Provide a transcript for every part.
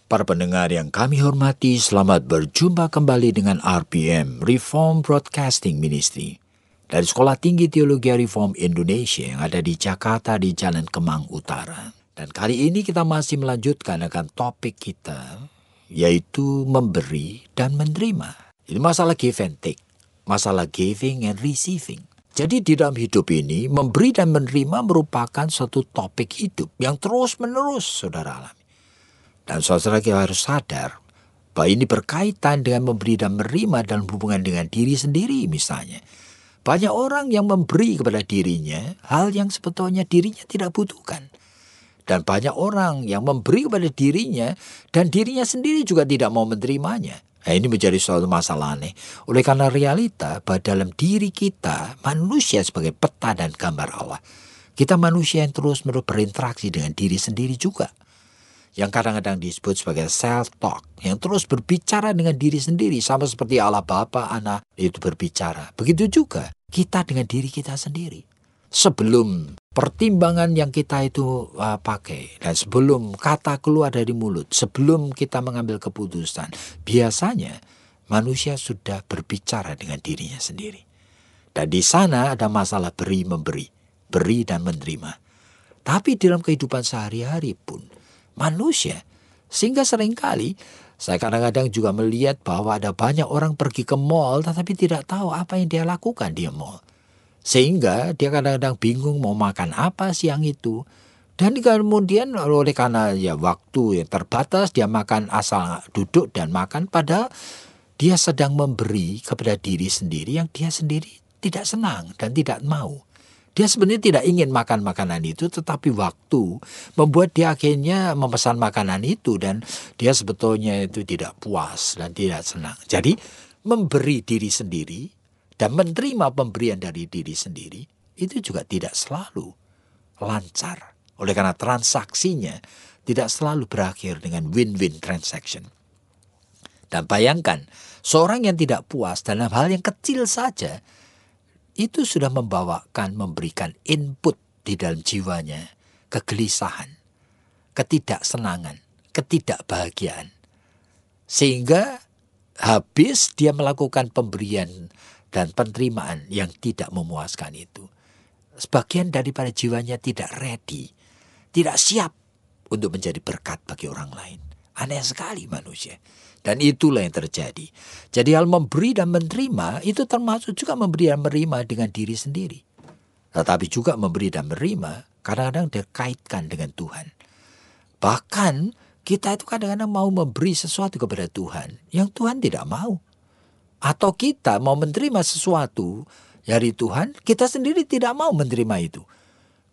Para pendengar yang kami hormati, selamat berjumpa kembali dengan RPM, Reform Broadcasting Ministry. Dari Sekolah Tinggi Teologi Reform Indonesia yang ada di Jakarta di Jalan Kemang Utara. Dan kali ini kita masih melanjutkan akan topik kita, yaitu memberi dan menerima. Ini masalah give and take, masalah giving and receiving. Jadi di dalam hidup ini, memberi dan menerima merupakan suatu topik hidup yang terus-menerus saudara alami. Dan saudara kita harus sadar bahwa ini berkaitan dengan memberi dan menerima dalam hubungan dengan diri sendiri misalnya. Banyak orang yang memberi kepada dirinya hal yang sebetulnya dirinya tidak butuhkan. Dan banyak orang yang memberi kepada dirinya dan dirinya sendiri juga tidak mau menerimanya. Nah, ini menjadi suatu masalah aneh. Oleh karena realita bahwa dalam diri kita, manusia sebagai peta dan gambar Allah. Kita manusia yang terus-menerus berinteraksi dengan diri sendiri juga. Yang kadang-kadang disebut sebagai self-talk, yang terus berbicara dengan diri sendiri, sama seperti Allah Bapa, Anak itu berbicara. Begitu juga kita dengan diri kita sendiri. Sebelum pertimbangan yang kita itu pakai, dan sebelum kata keluar dari mulut, sebelum kita mengambil keputusan, biasanya manusia sudah berbicara dengan dirinya sendiri. Dan di sana ada masalah beri-memberi, beri dan menerima. Tapi dalam kehidupan sehari-hari pun, manusia, sehingga seringkali saya kadang-kadang juga melihat bahwa ada banyak orang pergi ke mall tetapi tidak tahu apa yang dia lakukan di mall. Sehingga dia kadang-kadang bingung mau makan apa siang itu. Dan kemudian oleh karena waktu yang terbatas dia makan asal duduk dan makan, padahal dia sedang memberi kepada diri sendiri yang dia sendiri tidak senang dan tidak mau. Dia sebenarnya tidak ingin makan makanan itu, tetapi waktu membuat dia akhirnya memesan makanan itu dan dia sebetulnya itu tidak puas dan tidak senang. Jadi memberi diri sendiri dan menerima pemberian dari diri sendiri itu juga tidak selalu lancar. Oleh karena transaksinya tidak selalu berakhir dengan win-win transaction. Dan bayangkan, seorang yang tidak puas dalam hal yang kecil saja, itu sudah memberikan input di dalam jiwanya, kegelisahan, ketidaksenangan, ketidakbahagiaan. Sehingga habis dia melakukan pemberian dan penerimaan yang tidak memuaskan itu. Sebagian daripada jiwanya tidak ready, tidak siap untuk menjadi berkat bagi orang lain. Aneh sekali manusia. Dan itulah yang terjadi. Jadi hal memberi dan menerima itu termasuk juga memberi dan menerima dengan diri sendiri. Tetapi juga memberi dan menerima kadang-kadang dikaitkan dengan Tuhan. Bahkan kita itu kadang-kadang mau memberi sesuatu kepada Tuhan yang Tuhan tidak mau. Atau kita mau menerima sesuatu dari Tuhan, kita sendiri tidak mau menerima itu.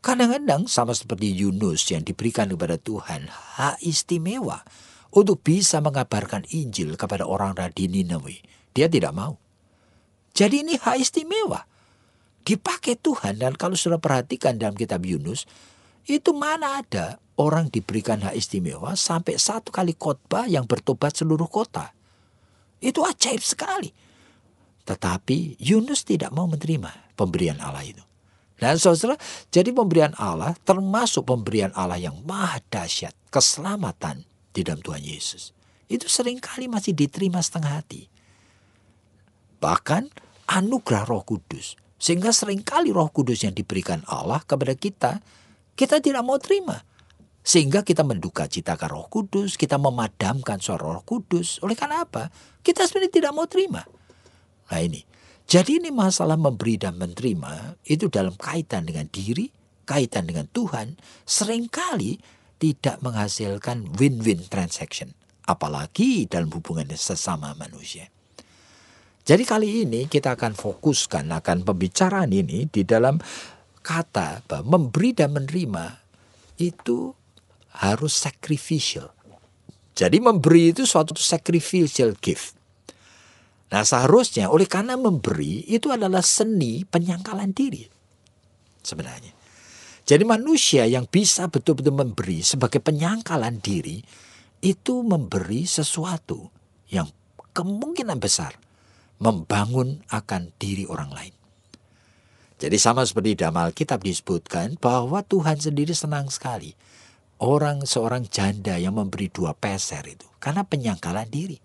Kadang-kadang sama seperti Yunus yang diberikan kepada Tuhan hak istimewa untuk bisa mengabarkan Injil kepada orang-orang di Ninawi. Dia tidak mau. Jadi ini hak istimewa. Dipakai Tuhan. Dan kalau sudah perhatikan dalam kitab Yunus, itu mana ada orang diberikan hak istimewa sampai satu kali khotbah yang bertobat seluruh kota. Itu ajaib sekali. Tetapi Yunus tidak mau menerima pemberian Allah itu. Dan saudara, jadi pemberian Allah termasuk pemberian Allah yang maha dahsyat, keselamatan di dalam Tuhan Yesus. Itu seringkali masih diterima setengah hati. Bahkan anugerah Roh Kudus. Sehingga seringkali Roh Kudus yang diberikan Allah kepada kita, kita tidak mau terima. Sehingga kita menduka citakan Roh Kudus, kita memadamkan suara Roh Kudus. Oleh karena apa? Kita sebenarnya tidak mau terima. Nah ini. Jadi ini masalah memberi dan menerima itu dalam kaitan dengan diri, kaitan dengan Tuhan, seringkali tidak menghasilkan win-win transaction. Apalagi dalam hubungan sesama manusia. Jadi kali ini kita akan fokuskan akan pembicaraan ini di dalam kata bahwa memberi dan menerima itu harus sacrificial. Jadi memberi itu suatu sacrificial gift. Nah seharusnya oleh karena memberi itu adalah seni penyangkalan diri sebenarnya. Jadi manusia yang bisa betul-betul memberi sebagai penyangkalan diri itu memberi sesuatu yang kemungkinan besar membangun akan diri orang lain. Jadi sama seperti dalam Alkitab disebutkan bahwa Tuhan sendiri senang sekali seorang janda yang memberi 2 peser itu karena penyangkalan diri.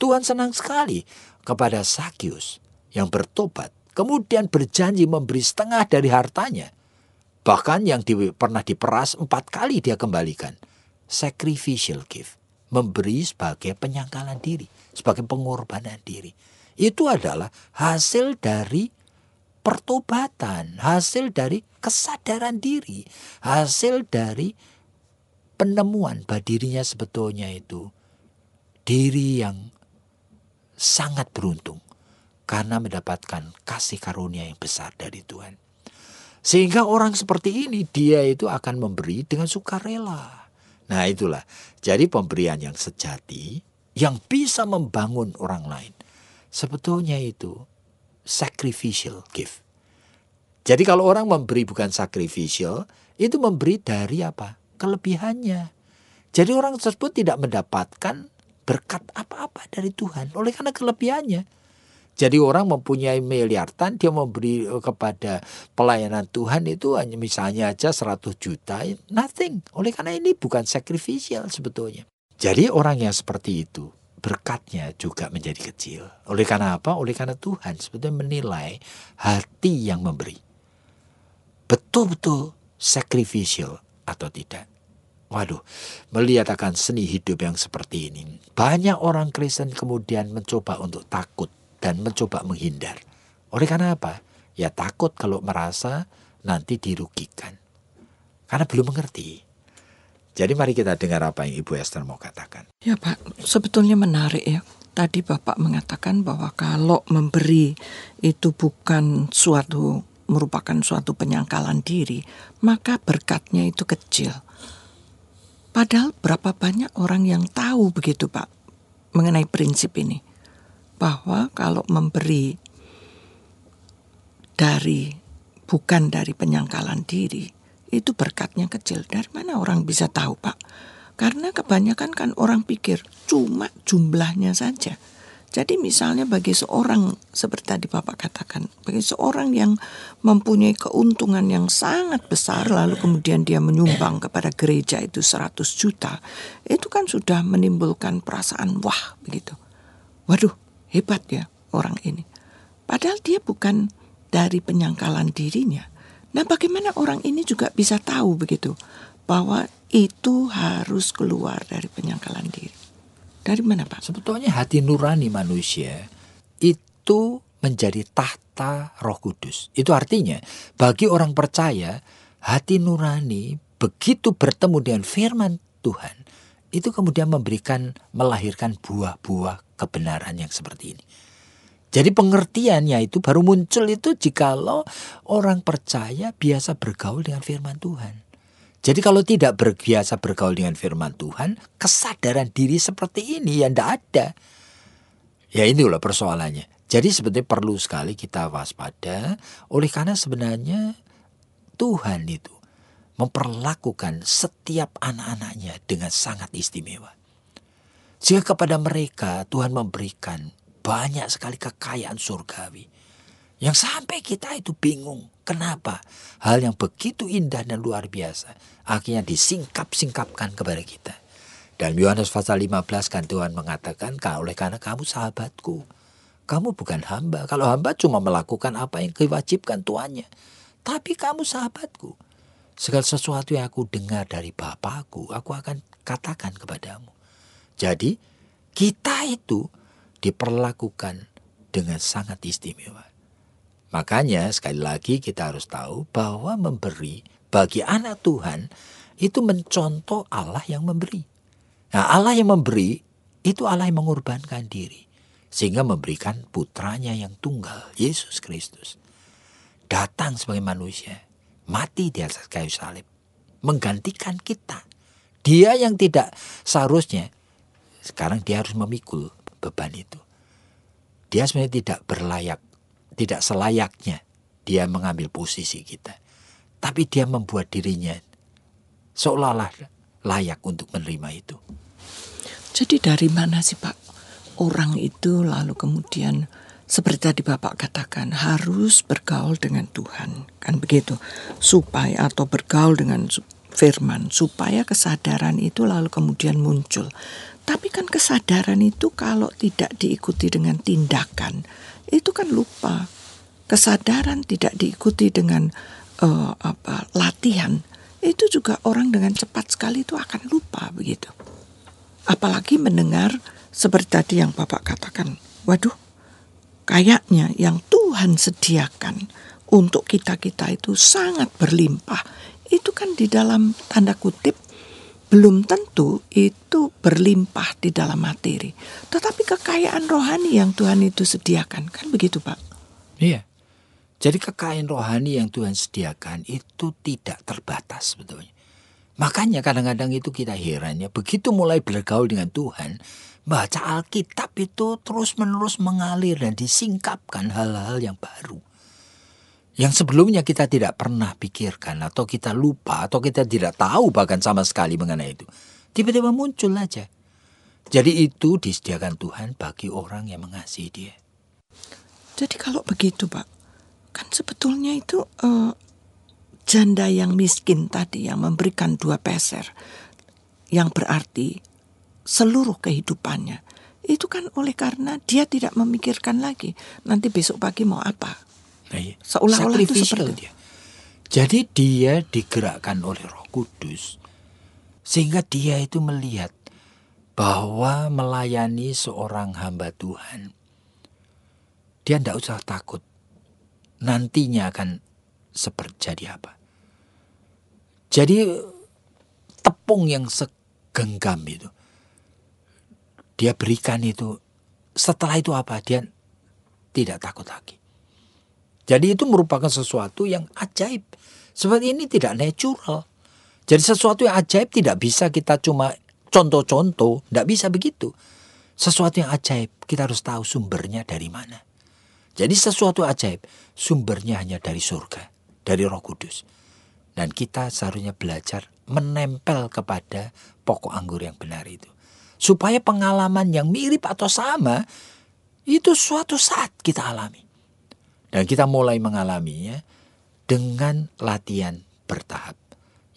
Tuhan senang sekali kepada Zakius yang bertobat, kemudian berjanji memberi setengah dari hartanya. Bahkan yang pernah diperas 4 kali dia kembalikan. Sacrificial gift, memberi sebagai penyangkalan diri, sebagai pengorbanan diri. Itu adalah hasil dari pertobatan, hasil dari kesadaran diri, hasil dari penemuan bahwa dirinya sebetulnya itu diri yang sangat beruntung karena mendapatkan kasih karunia yang besar dari Tuhan. Sehingga orang seperti ini dia itu akan memberi dengan sukarela. Nah itulah, jadi pemberian yang sejati yang bisa membangun orang lain sebetulnya itu sacrificial gift. Jadi kalau orang memberi bukan sacrificial, itu memberi dari apa? Kelebihannya. Jadi orang tersebut tidak mendapatkan berkat apa-apa dari Tuhan oleh karena kelebihannya. Jadi orang mempunyai miliaran, dia memberi kepada pelayanan Tuhan itu hanya misalnya aja 100 juta, nothing. Oleh karena ini bukan sacrificial sebetulnya. Jadi orang yang seperti itu, berkatnya juga menjadi kecil. Oleh karena apa? Oleh karena Tuhan sebetulnya menilai hati yang memberi. Betul-betul sacrificial atau tidak. Waduh, melihat akan seni hidup yang seperti ini, banyak orang Kristen kemudian mencoba untuk takut dan mencoba menghindar. Oleh karena apa? Ya takut kalau merasa nanti dirugikan. Karena belum mengerti. Jadi mari kita dengar apa yang Ibu Esther mau katakan. Ya Pak, sebetulnya menarik ya. Tadi Bapak mengatakan bahwa kalau memberi itu bukan merupakan suatu penyangkalan diri, maka berkatnya itu kecil. Padahal berapa banyak orang yang tahu begitu Pak mengenai prinsip ini. Bahwa kalau memberi bukan dari penyangkalan diri, itu berkatnya kecil. Dari mana orang bisa tahu Pak? Karena kebanyakan kan orang pikir cuma jumlahnya saja. Jadi misalnya bagi seorang, seperti tadi Bapak katakan, bagi seorang yang mempunyai keuntungan yang sangat besar, lalu kemudian dia menyumbang kepada gereja itu 100 juta, itu kan sudah menimbulkan perasaan wah begitu. Waduh, hebat ya orang ini. Padahal dia bukan dari penyangkalan dirinya. Nah bagaimana orang ini juga bisa tahu begitu, bahwa itu harus keluar dari penyangkalan diri. Dari mana Pak? Sebetulnya hati nurani manusia itu menjadi tahta Roh Kudus. Itu artinya bagi orang percaya hati nurani begitu bertemu dengan firman Tuhan itu kemudian melahirkan buah-buah kebenaran yang seperti ini. Jadi pengertiannya itu baru muncul itu jikalau orang percaya biasa bergaul dengan firman Tuhan. Jadi kalau tidak biasa bergaul dengan firman Tuhan, kesadaran diri seperti ini yang tidak ada. Ya inilah persoalannya. Jadi sebetulnya perlu sekali kita waspada, oleh karena sebenarnya Tuhan itu memperlakukan setiap anak-anaknya dengan sangat istimewa. Sehingga kepada mereka Tuhan memberikan banyak sekali kekayaan surgawi. Yang sampai kita itu bingung. Kenapa? Hal yang begitu indah dan luar biasa akhirnya disingkap-singkapkan kepada kita. Dan Yohanes pasal 15 kan Tuhan mengatakan, oleh karena kamu sahabatku. Kamu bukan hamba. Kalau hamba cuma melakukan apa yang diwajibkan tuannya. Tapi kamu sahabatku. Segala sesuatu yang aku dengar dari Bapakku, aku akan katakan kepadamu. Jadi kita itu diperlakukan dengan sangat istimewa. Makanya sekali lagi kita harus tahu bahwa memberi bagi anak Tuhan itu mencontoh Allah yang memberi. Nah Allah yang memberi itu Allah yang mengorbankan diri. Sehingga memberikan putranya yang tunggal, Yesus Kristus. Datang sebagai manusia, mati di atas kayu salib. Menggantikan kita Dia yang tidak seharusnya, sekarang dia harus memikul beban itu. Dia sebenarnya tidak selayaknya dia mengambil posisi kita. Tapi dia membuat dirinya seolah-olah layak untuk menerima itu. Jadi dari mana sih Pak orang itu lalu kemudian seperti tadi Bapak katakan harus bergaul dengan Tuhan, kan begitu, supaya atau bergaul dengan firman supaya kesadaran itu lalu kemudian muncul. Tapi kan kesadaran itu kalau tidak diikuti dengan tindakan itu kan lupa. Kesadaran tidak diikuti dengan latihan itu juga orang dengan cepat sekali itu akan lupa begitu. Apalagi mendengar seperti tadi yang Bapak katakan, waduh, kayaknya yang Tuhan sediakan untuk kita-kita itu sangat berlimpah. Itu kan di dalam tanda kutip belum tentu itu berlimpah di dalam materi. Tetapi kekayaan rohani yang Tuhan itu sediakan, kan begitu Pak? Iya. Jadi kekayaan rohani yang Tuhan sediakan itu tidak terbatas sebetulnya. Makanya kadang-kadang itu kita heran ya, begitu mulai bergaul dengan Tuhan, baca Alkitab itu terus-menerus mengalir dan disingkapkan hal-hal yang baru. Yang sebelumnya kita tidak pernah pikirkan atau kita lupa atau kita tidak tahu bahkan sama sekali mengenai itu. Tiba-tiba muncul aja. Jadi itu disediakan Tuhan bagi orang yang mengasihi Dia. Jadi kalau begitu Pak, kan sebetulnya itu janda yang miskin tadi yang memberikan 2 peser, yang berarti seluruh kehidupannya, itu kan oleh karena dia tidak memikirkan lagi nanti besok pagi mau apa. Nah, iya. Seolah-olah itu seperti dia. Jadi dia digerakkan oleh Roh Kudus sehingga dia itu melihat bahwa melayani seorang hamba Tuhan, dia tidak usah takut nantinya akan seperti jadi apa. Jadi tepung yang segenggam itu dia berikan itu, setelah itu apa? Dia tidak takut lagi. Jadi itu merupakan sesuatu yang ajaib. Seperti ini tidak natural. Jadi sesuatu yang ajaib tidak bisa kita cuma contoh-contoh, tidak bisa begitu. Sesuatu yang ajaib kita harus tahu sumbernya dari mana. Jadi sesuatu ajaib sumbernya hanya dari surga, dari Roh Kudus. Dan kita seharusnya belajar menempel kepada pokok anggur yang benar itu. Supaya pengalaman yang mirip atau sama itu suatu saat kita alami. Dan kita mulai mengalaminya dengan latihan bertahap.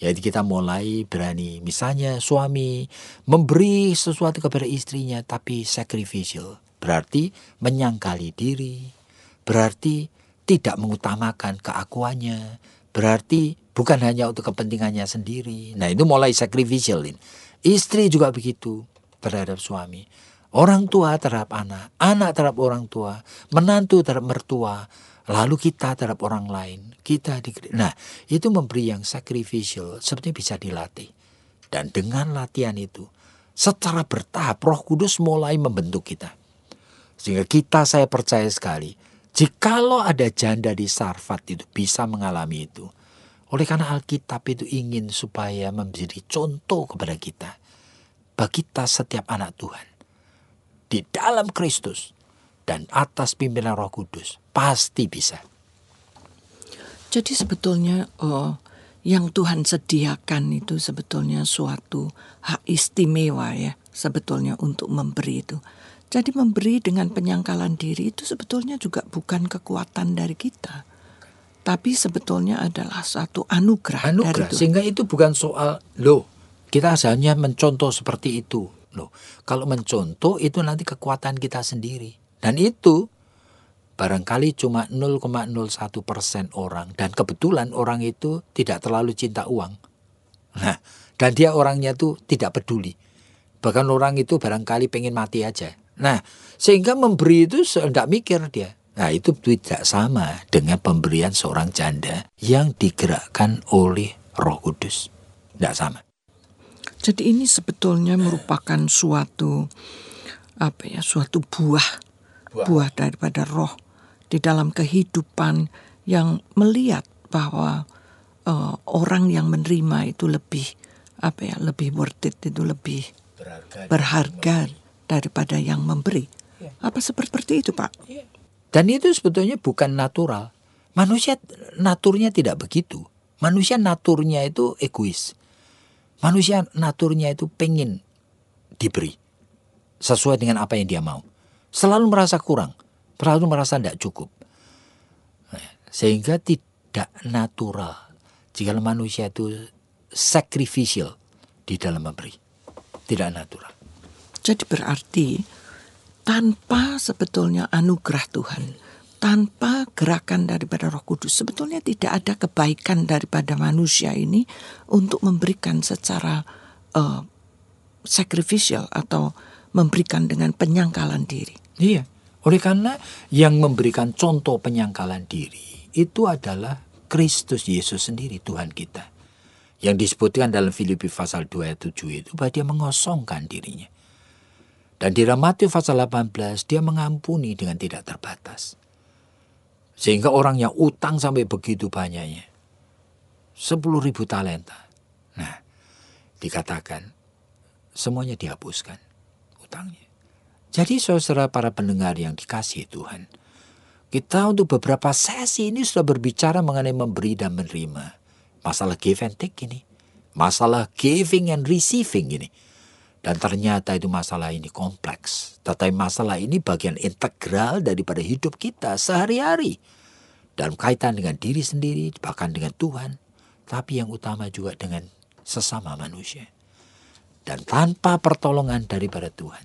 Jadi kita mulai berani, misalnya suami memberi sesuatu kepada istrinya tapi sacrificial. Berarti menyangkali diri, berarti tidak mengutamakan keakuannya, berarti bukan hanya untuk kepentingannya sendiri. Nah itu mulai sacrificial. Istri juga begitu terhadap suami. Orang tua terhadap anak, anak terhadap orang tua, menantu terhadap mertua, lalu kita terhadap orang lain. Nah itu memberi yang sacrificial sepertinya bisa dilatih. Dan dengan latihan itu secara bertahap Roh Kudus mulai membentuk kita. Sehingga saya percaya sekali, jikalau ada janda di Sarfat itu bisa mengalami itu. Oleh karena Alkitab itu ingin supaya menjadi contoh kepada kita. Bagi kita setiap anak Tuhan. Di dalam Kristus dan atas pimpinan Roh Kudus pasti bisa. Jadi sebetulnya yang Tuhan sediakan itu sebetulnya suatu hak istimewa ya sebetulnya untuk memberi itu. Jadi memberi dengan penyangkalan diri itu sebetulnya juga bukan kekuatan dari kita. Tapi sebetulnya adalah satu anugerah dari Tuhan. Sehingga itu bukan soal kita hanya mencontoh seperti itu. Kalau mencontoh itu nanti kekuatan kita sendiri. Dan itu barangkali cuma 0,01% orang. Dan kebetulan orang itu tidak terlalu cinta uang. Nah, dan dia orangnya tuh tidak peduli. Bahkan orang itu barangkali pengen mati aja. Nah, sehingga memberi itu tidak mikir dia. Nah, itu tidak sama dengan pemberian seorang janda yang digerakkan oleh Roh Kudus. Tidak sama. Jadi ini sebetulnya merupakan suatu buah daripada roh di dalam kehidupan yang melihat bahwa orang yang menerima itu lebih lebih worth it, itu lebih berharga daripada yang memberi. Apa seperti itu, Pak? Dan itu sebetulnya bukan natural. Manusia naturnya tidak begitu. Manusia naturnya itu egois. Manusia naturnya itu pengen diberi sesuai dengan apa yang dia mau. Selalu merasa kurang, selalu merasa tidak cukup. Sehingga tidak natural jika manusia itu sacrificial di dalam memberi. Tidak natural. Jadi berarti tanpa sebetulnya anugerah Tuhan, tanpa gerakan daripada Roh Kudus, sebetulnya tidak ada kebaikan daripada manusia ini untuk memberikan secara sacrificial atau memberikan dengan penyangkalan diri. Iya, oleh karena yang memberikan contoh penyangkalan diri itu adalah Kristus Yesus sendiri, Tuhan kita. Yang disebutkan dalam Filipi pasal 2 ayat 7 itu bahwa dia mengosongkan dirinya. Dan di dalam Matius pasal 18 dia mengampuni dengan tidak terbatas. Sehingga orang yang utang sampai begitu banyaknya. 10.000 talenta. Nah, dikatakan semuanya dihapuskan utangnya. Jadi saudara para pendengar yang dikasihi Tuhan, kita untuk beberapa sesi ini sudah berbicara mengenai memberi dan menerima. Masalah give and take ini. Masalah giving and receiving ini. Dan ternyata itu masalah ini kompleks. Tetapi masalah ini bagian integral daripada hidup kita sehari-hari. Dalam kaitan dengan diri sendiri, bahkan dengan Tuhan. Tapi yang utama juga dengan sesama manusia. Dan tanpa pertolongan daripada Tuhan,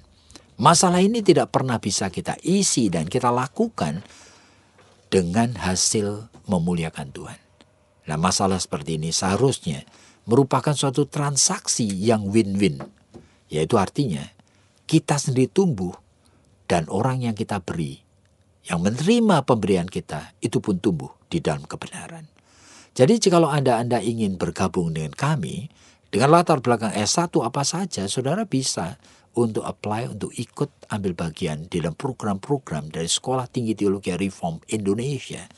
masalah ini tidak pernah bisa kita isi dan kita lakukan dengan hasil memuliakan Tuhan. Nah, masalah seperti ini seharusnya merupakan suatu transaksi yang win-win. Yaitu artinya kita sendiri tumbuh dan orang yang kita beri, yang menerima pemberian kita, itu pun tumbuh di dalam kebenaran. Jadi jikalau Anda ingin bergabung dengan kami, dengan latar belakang S1 apa saja, saudara bisa untuk apply, untuk ikut ambil bagian di dalam program-program dari Sekolah Tinggi Teologi Reform Indonesia.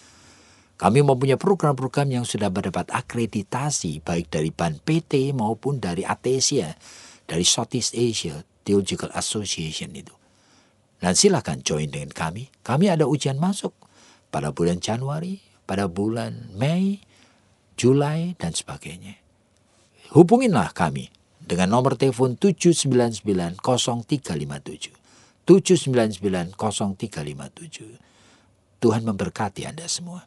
Kami mempunyai program-program yang sudah mendapat akreditasi baik dari BAN PT maupun dari ATESIA, dari Southeast Asia Theological Association itu. Dan silakan join dengan kami. Kami ada ujian masuk pada bulan Januari, pada bulan Mei, Juli, dan sebagainya. Hubungilah kami dengan nomor telepon 799-0357. 799-0357. Tuhan memberkati Anda semua.